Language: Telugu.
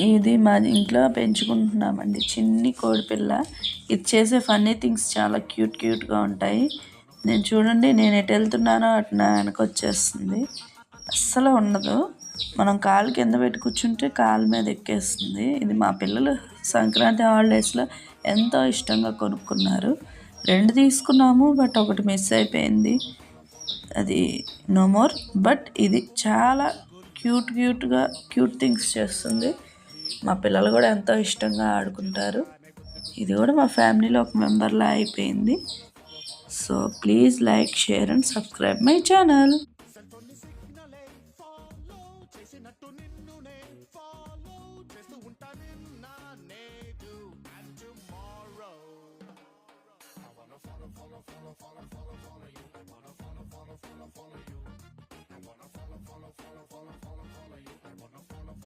ఇది మా ఇంట్లో పెంచుకుంటున్నామండి చిన్ని కోడిపిల్ల. ఇది చేసే ఫన్నీ థింగ్స్ చాలా క్యూట్గా ఉంటాయి. నేను చూడండి, నేను ఎటు వెళ్తున్నానో అటు నా వెనకొచ్చేస్తుంది. అస్సలు ఉండదు. మనం కాలు కింద పెట్టి కూర్చుంటే కాలు మీద ఎక్కేస్తుంది. ఇది మా పిల్లలు సంక్రాంతి హాలిడేస్లో ఎంతో ఇష్టంగా కొనుక్కున్నారు. 2 తీసుకున్నాము, బట్ ఒకటి మిస్ అయిపోయింది. అది నో మోర్. బట్ ఇది చాలా క్యూట్ థింగ్స్ చేస్తుంది. మా పిల్లలు కూడా ఎంతో ఇష్టంగా ఆడుకుంటారు. ఇది కూడా మా ఫ్యామిలీలో ఒక మెంబర్లా అయిపోయింది. So please like, share and subscribe my channel.